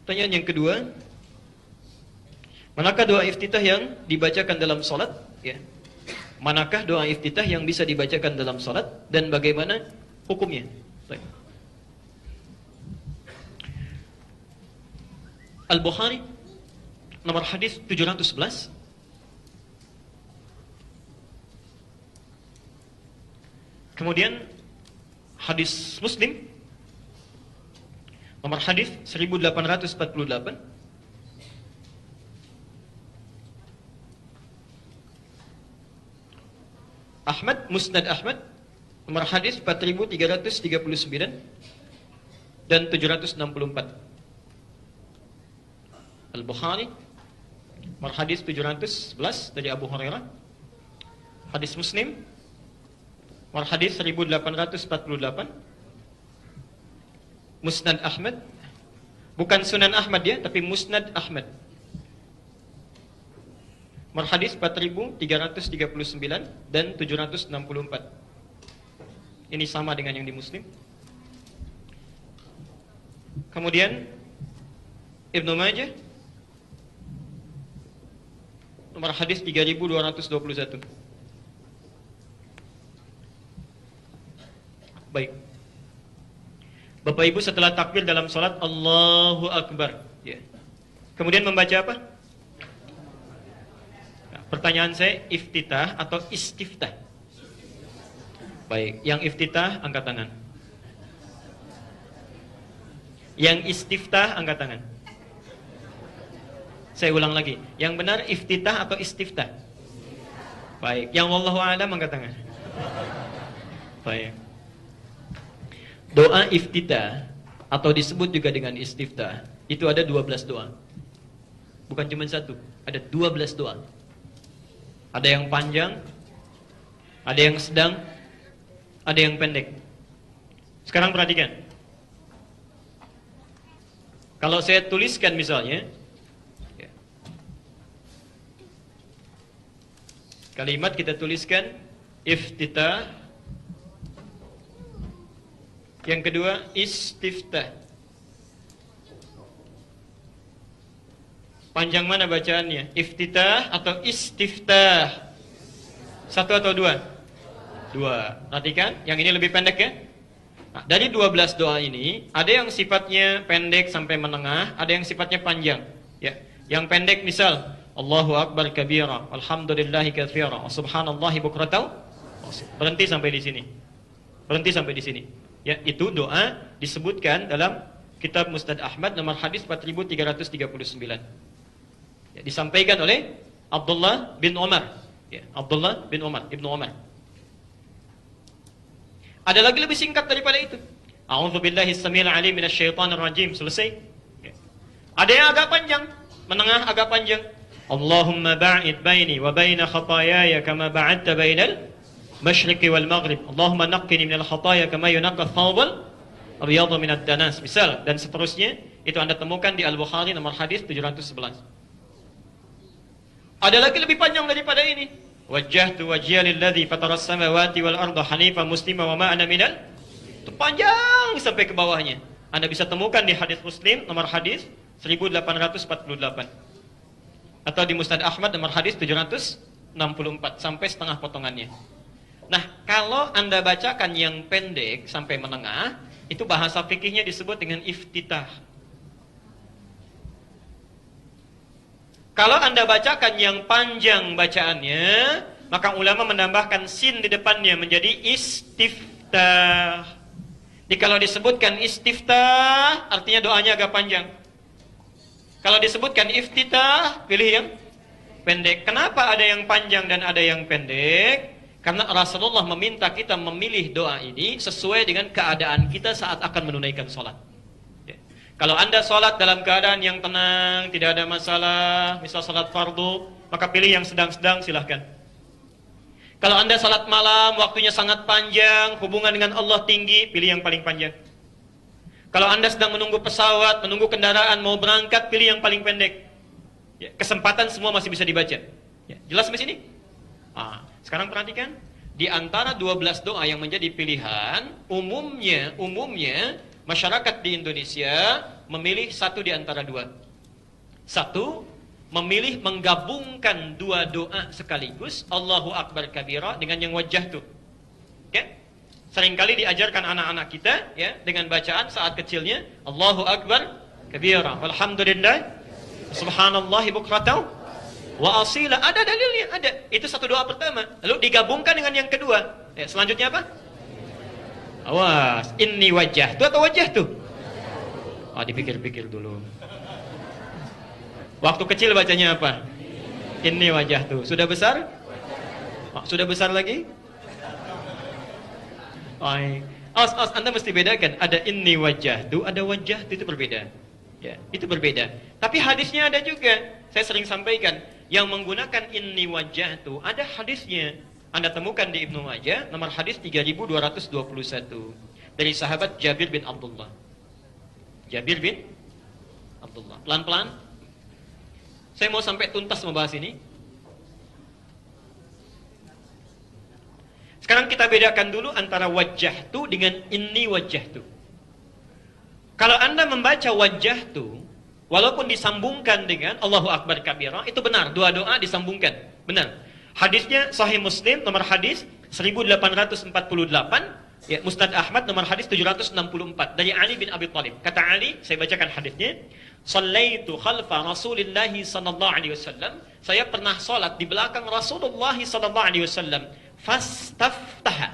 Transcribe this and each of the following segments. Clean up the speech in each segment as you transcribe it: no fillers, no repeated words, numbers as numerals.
Pertanyaan yang kedua, manakah doa iftitah yang dibacakan dalam salat? Ya. Manakah doa iftitah yang bisa dibacakan dalam salat dan bagaimana hukumnya? Baik. Al-Bukhari nomor hadis 711. Kemudian hadis Muslim nomor hadis 1848. Ahmad, Musnad Ahmad nomor hadis 4339 dan 764. Al-Bukhari nomor hadis 711 dari Abu Hurairah. Hadis Muslim nomor hadis 1848. Musnad Ahmad, bukan Sunan Ahmad ya, tapi Musnad Ahmad. Nomor hadis 4339 dan 764. Ini sama dengan yang di Muslim. Kemudian Ibnu Majah nomor hadis 3221. Baik. Bapak Ibu setelah takbir dalam salat Allahu Akbar, ya. Kemudian membaca apa? Nah, pertanyaan saya, iftitah atau istiftah? Baik, yang iftitah angkat tangan. Yang istiftah angkat tangan. Saya ulang lagi, yang benar iftitah atau istiftah? Baik, yang wallahu a'lam angkat tangan. Baik. Doa iftitah atau disebut juga dengan istiftah, itu ada 12 doa. Bukan cuma satu, ada 12 doa. Ada yang panjang, ada yang sedang, ada yang pendek. Sekarang perhatikan. Kalau saya tuliskan misalnya kalimat, kita tuliskan iftitah. Yang kedua istiftah. Panjang mana bacaannya? Iftitah atau istiftah? Satu atau dua? Dua. Perhatikan, yang ini lebih pendek ya. Nah, dari 12 doa ini, ada yang sifatnya pendek sampai menengah, ada yang sifatnya panjang. Ya. Yang pendek misal Allahu Akbar kabira, alhamdulillahi katsira, subhanallahi bukratan. Berhenti sampai di sini. Berhenti sampai di sini. Ya, itu doa disebutkan dalam kitab Musnad Ahmad nomor hadis 4339. Ya, disampaikan oleh Abdullah bin Umar. Ya, Abdullah bin Umar, Ibnu Umar. Ada lagi lebih singkat daripada itu. A'udzubillahi as-sami'il 'alim minasyaitonir rajim. Selesai. Ya. Ada yang agak panjang, menengah agak panjang. Allahumma ba'id baini wa baina khataayaya kama ba'adta bainal masyriqi wal maghrib. Allahumma naqqini minal khataaya kama yunaqqa ath-thawbul abyadu minad danas. Misal dan seterusnya, itu Anda temukan di Al-Bukhari nomor hadis 711. Ada lagi lebih panjang daripada ini. Wajjahtu wajhiya lilladzi fataras samawati wal arda hanifan muslima wa ma ana minal. Itu panjang sampai ke bawahnya. Anda bisa temukan di hadis Muslim nomor hadis 1848. Atau di Musnad Ahmad nomor hadis 764 sampai setengah potongannya. Nah, kalau Anda bacakan yang pendek sampai menengah, itu bahasa fikihnya disebut dengan iftitah. Kalau Anda bacakan yang panjang bacaannya, maka ulama menambahkan sin di depannya menjadi istiftah. Jadi kalau disebutkan istiftah, artinya doanya agak panjang. Kalau disebutkan iftitah, pilih yang pendek. Kenapa ada yang panjang dan ada yang pendek? Karena Rasulullah meminta kita memilih doa ini sesuai dengan keadaan kita saat akan menunaikan sholat. Ya. Kalau Anda sholat dalam keadaan yang tenang, tidak ada masalah, misal sholat fardu, maka pilih yang sedang-sedang, silahkan. Kalau Anda sholat malam, waktunya sangat panjang, hubungan dengan Allah tinggi, pilih yang paling panjang. Kalau Anda sedang menunggu pesawat, menunggu kendaraan, mau berangkat, pilih yang paling pendek. Ya, kesempatan semua masih bisa dibaca. Ya, jelas sampai sini? Sekarang perhatikan, di antara 12 doa yang menjadi pilihan, umumnya masyarakat di Indonesia memilih satu di antara dua. Satu, memilih menggabungkan dua doa sekaligus, Allahu Akbar kabira dengan yang wajah tuh. Oke? Seringkali diajarkan anak-anak kita ya dengan bacaan saat kecilnya Allahu Akbar kabira, walhamdulillah, subhanallahi bukratan wa asila. Ada dalilnya, ada. Itu satu doa pertama. Lalu digabungkan dengan yang kedua. Ya, selanjutnya apa? Awas, inni wajah tuh atau wajah tuh? Dipikir-pikir dulu. Waktu kecil bacanya apa? Inni wajah tuh. Sudah besar? Sudah besar lagi? Anda mesti bedakan. Ada inni wajah tuh, ada wajah tuh, itu berbeda. Ya, itu berbeda. Tapi hadisnya ada juga. Saya sering sampaikan, yang menggunakan inni wajah tuh ada hadisnya. Anda temukan di Ibnu Majah, nomor hadis 3221 dari sahabat Jabir bin Abdullah. Jabir bin Abdullah. Pelan-pelan. Saya mau sampai tuntas membahas ini. Sekarang kita bedakan dulu antara wajah tu dengan inni wajah tu. Kalau Anda membaca wajah tu, walaupun disambungkan dengan Allahu Akbar kabira, itu benar. Dua doa disambungkan. Benar. Hadisnya Sahih Muslim, nomor hadis 1848. Ya, Musnad Ahmad, nomor hadis 764. Dari Ali bin Abi Thalib. Kata Ali, saya bacakan hadisnya. Sallaitu khalfa Rasulillah sallallahu alaihi wasallam. Saya pernah salat di belakang Rasulullah sallallahu alaihi wasallam. Fastaftaha.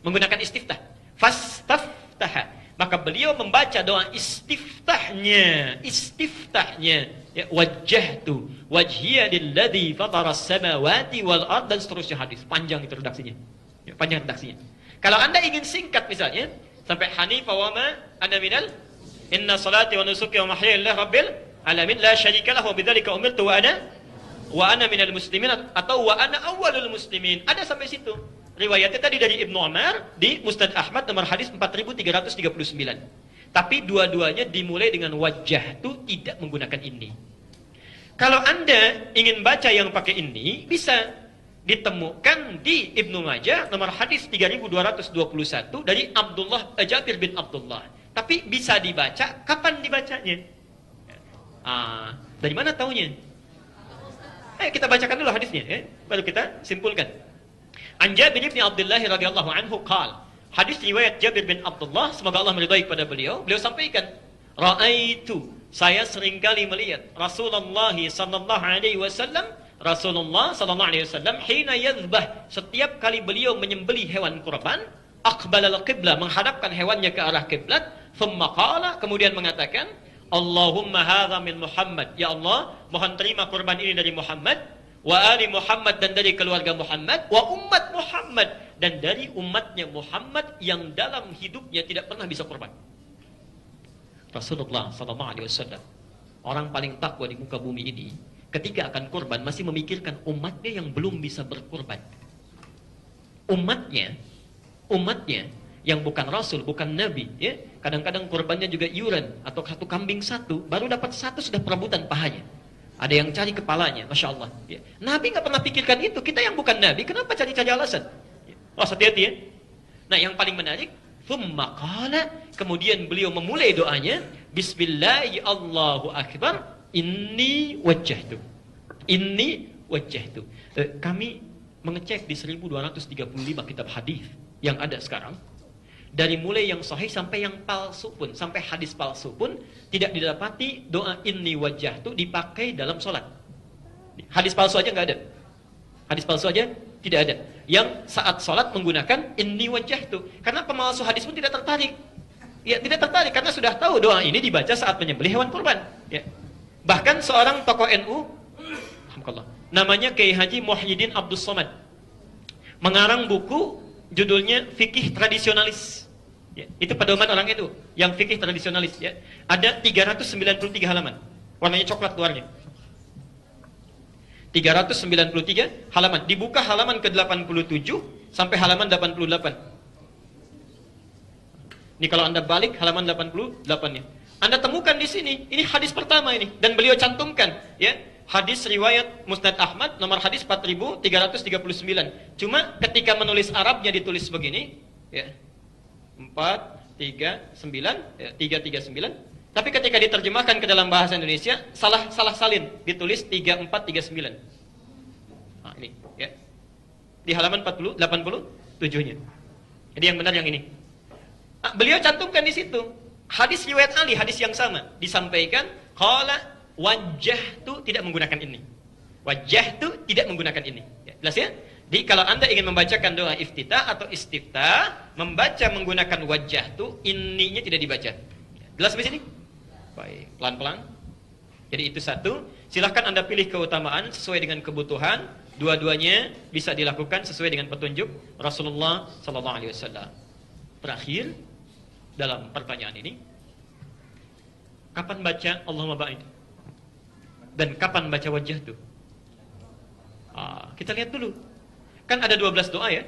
Menggunakan istiftah. Fastaftaha. Maka beliau membaca doa istiftahnya. Istiftahnya. Ya, wajjahtu wajhiya lilladzi fataras samawati wal ard, dan seterusnya hadis. Panjang itu redaksinya. Ya, panjang redaksinya. Kalau Anda ingin singkat misalnya sampai hanifa wa ma ana minal inna salati wa nusuki wa mahyaya lillahi rabbil alamin la syarika lahu wa bidzalika umirtu wa ana minal muslimin, atau wa ana awwalul muslimin. Ada sampai situ. Riwayatnya tadi dari Ibnu Umar di Musnad Ahmad nomor hadis 4339. Tapi dua-duanya dimulai dengan wajah itu tidak menggunakan ini. Kalau Anda ingin baca yang pakai ini, bisa ditemukan di Ibnu Majah nomor hadis 3221 dari Jabir bin Abdullah. Tapi bisa dibaca, kapan dibacanya? Dari mana taunya? Kita bacakan dulu hadisnya, baru kita simpulkan. An Jabir bin Abdullah radhiyallahu anhu qala, hadis riwayat Jabir bin Abdullah, semoga Allah meridai kepada beliau. Beliau sampaikan, ra'aitu, saya seringkali melihat Rasulullah sallallahu alaihi wasallam, Rasulullah sallallahu alaihi wasallam hina yadhbah, setiap kali beliau menyembelih hewan kurban, aqbala al-qiblah, menghadapkan hewannya ke arah kiblat, thumma qala, kemudian mengatakan, Allahumma hadza min Muhammad, ya Allah, mohon terima kurban ini dari Muhammad, wa ali Muhammad, dan dari keluarga Muhammad, wa ummat Muhammad, dan dari umatnya Muhammad yang dalam hidupnya tidak pernah bisa kurban. Rasulullah sallallahu alaihi wasallam, orang paling takwa di muka bumi ini, ketika akan kurban masih memikirkan umatnya yang belum bisa berkurban. Umatnya yang bukan rasul, bukan nabi, ya. Kadang-kadang kurbannya juga iuran, atau satu kambing satu, baru dapat satu sudah perebutan pahanya. Ada yang cari kepalanya, masya Allah. Ya. Nabi nggak pernah pikirkan itu. Kita yang bukan nabi, kenapa cari-cari alasan? Hati-hati ya. Nah, yang paling menarik, thumma qala, kemudian beliau memulai doanya, Bismillahi Allahu Akbar, inni wajjahtu. Inni wajjahtu. Kami mengecek di 1235 kitab hadis yang ada sekarang. Dari mulai yang sahih sampai yang palsu pun, sampai hadis palsu pun, tidak didapati doa inni wajjahtu dipakai dalam sholat. Hadis palsu aja nggak ada. Hadis palsu aja tidak ada. Yang saat sholat menggunakan inni wajjahtu. Karena pemalsu hadis pun tidak tertarik. Ya, tidak tertarik karena sudah tahu doa ini dibaca saat menyembelih hewan kurban. Ya. Bahkan seorang tokoh NU, namanya Kiai Haji Muhyiddin Abdus Somad, mengarang buku judulnya Fikih Tradisionalis. Ya, itu pedoman orang itu yang fikih tradisionalis. Ya. Ada 393 halaman. Warnanya coklat luarnya. 393 halaman. Dibuka halaman ke-87 sampai halaman 88. Ini kalau Anda balik halaman 88-nya. Anda temukan di sini, ini hadis pertama ini, dan beliau cantumkan, ya. Hadis riwayat Musnad Ahmad nomor hadis 4339. Cuma ketika menulis Arabnya ditulis begini, ya. 4 339. Tapi ketika diterjemahkan ke dalam bahasa Indonesia salah salin, ditulis 3439. Nah, ini ya. Di halaman 87-nya. Jadi yang benar yang ini. Nah, beliau cantumkan di situ hadis riwayat Ali, hadis yang sama disampaikan qala wajjahtu tidak menggunakan ini. Wajjahtu tidak menggunakan ini. Ya, jelas ya? Jadi kalau Anda ingin membacakan doa iftitah atau istiftah, membaca menggunakan wajjahtu, ininya tidak dibaca. Jelas sampai sini? Baik, pelan-pelan. Jadi itu satu. Silahkan Anda pilih keutamaan sesuai dengan kebutuhan. Dua-duanya bisa dilakukan sesuai dengan petunjuk Rasulullah sallallahu alaihi wasallam. Terakhir dalam pertanyaan ini, kapan baca Allahumma ba'id? Dan kapan baca wajjahtu? Kita lihat dulu. Kan ada 12 doa ya.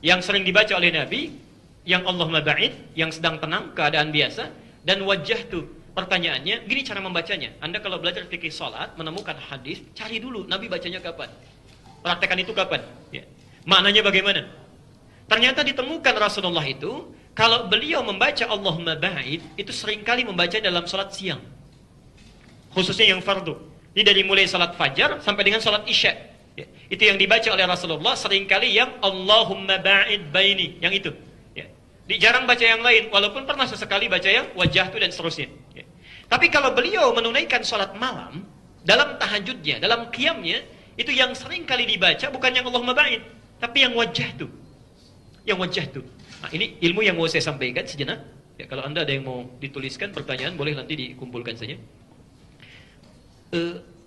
Yang sering dibaca oleh Nabi, yang Allahumma ba'id, yang sedang tenang, keadaan biasa, dan wajjahtu. Pertanyaannya, gini cara membacanya. Anda kalau belajar fikih salat, menemukan hadis, cari dulu Nabi bacanya kapan. Praktekan itu kapan? Ya. Maknanya bagaimana? Ternyata ditemukan Rasulullah itu, kalau beliau membaca Allahumma ba'id, itu seringkali membaca dalam salat siang. Khususnya yang fardu. Ini dari mulai salat fajar sampai dengan salat isya. Ya. Itu yang dibaca oleh Rasulullah, seringkali yang Allahumma ba'id baini, yang itu. Ya. Jarang baca yang lain, walaupun pernah sesekali baca yang wajjahtu dan seterusnya. Ya. Tapi kalau beliau menunaikan salat malam, dalam tahajudnya, dalam qiyamnya, itu yang sering kali dibaca bukan yang Allahumma ba'id, tapi yang wajjahtu. Yang wajjahtu. Nah, ini ilmu yang mau saya sampaikan sejenak. Ya, kalau Anda ada yang mau dituliskan pertanyaan, boleh nanti dikumpulkan saja.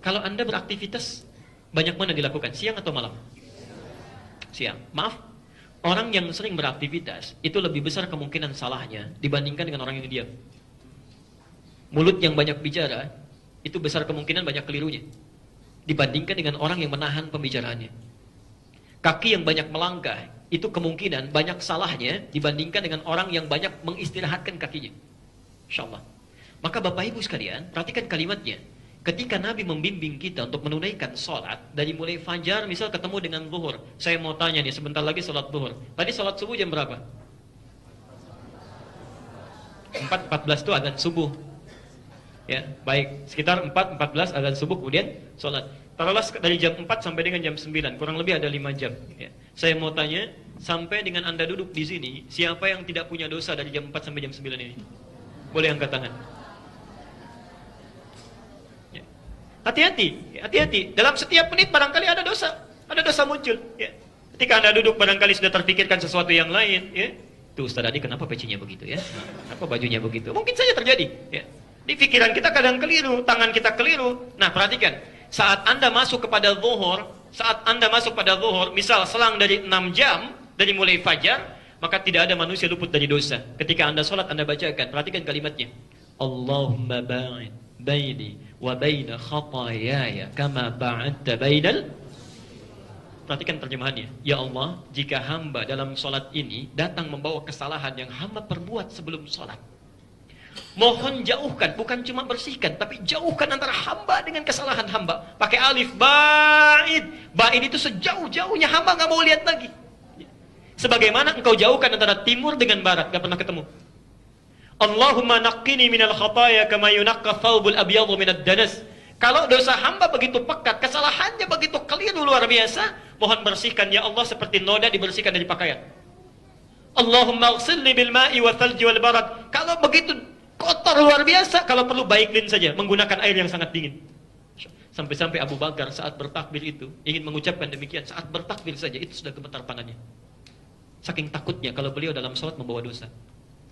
Kalau Anda beraktivitas, banyak mana dilakukan? Siang atau malam? Siang. Maaf, orang yang sering beraktivitas, itu lebih besar kemungkinan salahnya dibandingkan dengan orang yang diam. Mulut yang banyak bicara, itu besar kemungkinan banyak kelirunya dibandingkan dengan orang yang menahan pembicaraannya. Kaki yang banyak melangkah, itu kemungkinan banyak salahnya dibandingkan dengan orang yang banyak mengistirahatkan kakinya. InsyaAllah. Maka Bapak Ibu sekalian, perhatikan kalimatnya. Ketika Nabi membimbing kita untuk menunaikan sholat, dari mulai fajar misal ketemu dengan zuhur. Saya mau tanya nih, sebentar lagi sholat zuhur. Tadi sholat subuh jam berapa? 4.14 itu azan subuh. Ya, baik, sekitar 4.14 azan subuh, kemudian sholat. Taruhlah dari jam 4 sampai dengan jam 9, kurang lebih ada 5 jam. Ya. Saya mau tanya, sampai dengan Anda duduk di sini, siapa yang tidak punya dosa dari jam 4 sampai jam 9 ini? Boleh angkat tangan. Ya. Hati-hati. Dalam setiap menit barangkali ada dosa muncul. Ya. Ketika Anda duduk barangkali sudah terpikirkan sesuatu yang lain. Ya. Tuh Ustaz Adi, kenapa pecinya begitu ya? Kenapa bajunya begitu? Mungkin saja terjadi. Ya. Di pikiran kita kadang keliru, tangan kita keliru. Nah, perhatikan. Saat Anda masuk kepada zuhur, misal selang dari 6 jam, dari mulai fajar, maka tidak ada manusia luput dari dosa. Ketika Anda sholat, Anda bacakan. Perhatikan kalimatnya. Allahumma ba'id baini wa baina khatayaya kama ba'adta bainal. Perhatikan terjemahannya. Ya Allah, jika hamba dalam sholat ini datang membawa kesalahan yang hamba perbuat sebelum sholat, mohon jauhkan, bukan cuma bersihkan, tapi jauhkan antara hamba dengan kesalahan hamba. Pakai alif, ba'id. Ba'id itu sejauh-jauhnya hamba nggak mau lihat lagi. Sebagaimana engkau jauhkan antara timur dengan barat, nggak pernah ketemu. Allahumma naqqini minal khataya kama yunaqqa thawbul abyadhu minad danas. Kalau dosa hamba begitu pekat, kesalahannya begitu keliru luar biasa, mohon bersihkan ya Allah seperti noda dibersihkan dari pakaian. Allahumma ighsilni bil ma'i wa thalji wal barad. Kalau begitu kotor luar biasa, kalau perlu baiklin saja menggunakan air yang sangat dingin. Sampai-sampai Abu Bakar saat bertakbir itu ingin mengucapkan demikian, saat bertakbir saja itu sudah gemetar tangannya. Saking takutnya kalau beliau dalam salat membawa dosa.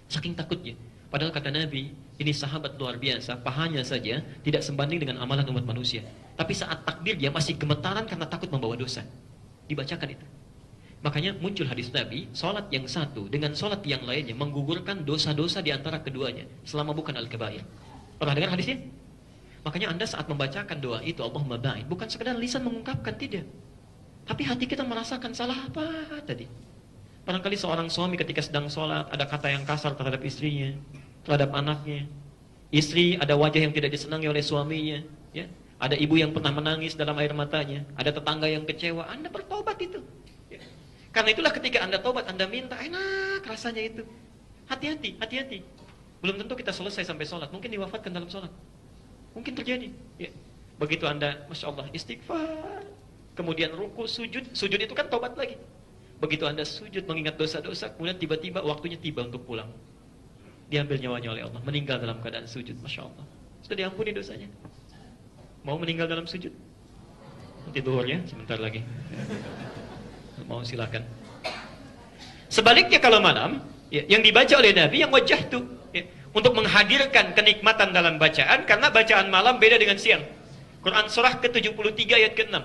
Saking takutnya. Padahal kata Nabi, ini sahabat luar biasa, pahanya saja tidak sebanding dengan amalan umat manusia. Tapi saat takbir dia masih gemetaran karena takut membawa dosa. Dibacakan itu. Makanya muncul hadis Nabi, salat yang satu dengan salat yang lainnya menggugurkan dosa-dosa di antara keduanya selama bukan al-kabair. Pernah dengar hadisnya? Makanya Anda saat membacakan doa itu Allahumma ba'id, bukan sekedar lisan mengungkapkan, tidak. Tapi hati kita merasakan salah apa tadi. Barangkali seorang suami ketika sedang sholat ada kata yang kasar terhadap istrinya, terhadap anaknya. Istri ada wajah yang tidak disenangi oleh suaminya, ya. Ada ibu yang pernah menangis dalam air matanya, ada tetangga yang kecewa. Anda bertobat itu. Karena itulah ketika Anda tobat, Anda minta, enak rasanya itu. Hati-hati, hati-hati. Belum tentu kita selesai sampai sholat. Mungkin diwafatkan dalam sholat. Mungkin terjadi. Ya. Begitu Anda, Masya Allah, istighfar. Kemudian ruku, sujud. Sujud itu kan tobat lagi. Begitu Anda sujud mengingat dosa-dosa, kemudian tiba-tiba waktunya tiba untuk pulang. Diambil nyawanya oleh Allah. Meninggal dalam keadaan sujud. Masya Allah. Sudah diampuni dosanya. Mau meninggal dalam sujud? Nanti duhur ya, sebentar lagi. Mau silakan. Sebaliknya kalau malam, ya, yang dibaca oleh Nabi yang wajah itu, ya, untuk menghadirkan kenikmatan dalam bacaan, karena bacaan malam beda dengan siang. Quran surah ke-73 ayat ke-6.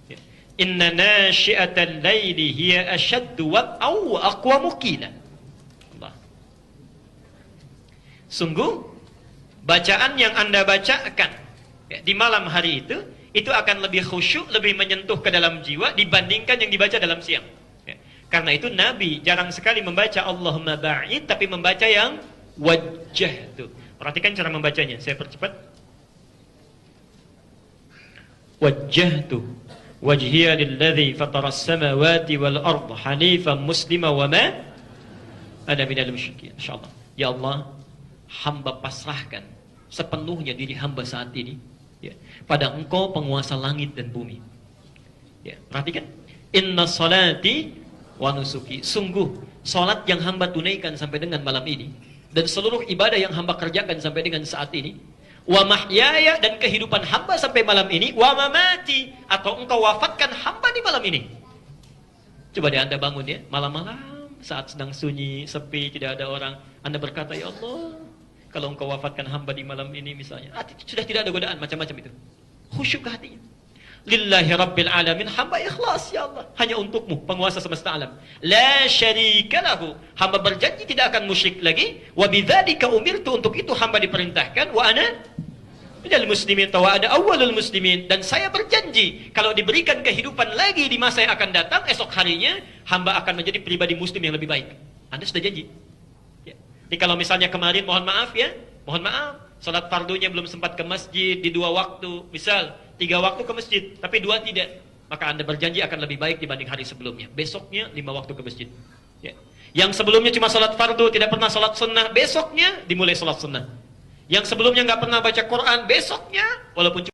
Ya. Inna nasyi'atal laili hiya ashaddu wat'aw wa aqwamu qila. Allah. Sungguh bacaan yang Anda bacakan ya, di malam hari itu akan lebih khusyuk, lebih menyentuh ke dalam jiwa dibandingkan yang dibaca dalam siang. Ya. Karena itu Nabi jarang sekali membaca Allahumma ba'id, tapi membaca yang wajah itu. Perhatikan cara membacanya. Saya percepat. Wajjahtu wajhiya lilladzi fataras samawati wal ardh hanifan muslima wa ma ana minal musyrikin. Insyaallah. Ya Allah, hamba pasrahkan sepenuhnya diri hamba saat ini ya, pada Engkau penguasa langit dan bumi. Ya, perhatikan. Inna salati wa nusuki. Sungguh salat yang hamba tunaikan sampai dengan malam ini dan seluruh ibadah yang hamba kerjakan sampai dengan saat ini, wa mahyaya, dan kehidupan hamba sampai malam ini, wa mamati, atau Engkau wafatkan hamba di malam ini. Coba deh Anda bangun ya, malam-malam saat sedang sunyi, sepi, tidak ada orang, Anda berkata, ya Allah, kalau Engkau wafatkan hamba di malam ini misalnya, hati sudah tidak ada godaan macam-macam itu. Khusyuk ke hatinya. Lillahi rabbil alamin, hamba ikhlas ya Allah, hanya untukmu penguasa semesta alam. La syarika lahu, hamba berjanji tidak akan musyrik lagi. Wa bidzalika umirtu, untuk itu hamba diperintahkan. Wa ana minal muslimin, wa ana awwalul muslimin, dan saya berjanji kalau diberikan kehidupan lagi di masa yang akan datang, esok harinya hamba akan menjadi pribadi muslim yang lebih baik. Anda sudah janji ya. Jadi kalau misalnya kemarin mohon maaf ya, mohon maaf, salat fardunya belum sempat ke masjid di 2 waktu, misal 3 waktu ke masjid, tapi 2 tidak, maka Anda berjanji akan lebih baik dibanding hari sebelumnya. Besoknya 5 waktu ke masjid. Ya. Yang sebelumnya cuma salat fardu, tidak pernah salat sunnah, besoknya dimulai salat sunnah. Yang sebelumnya nggak pernah baca Quran, besoknya walaupun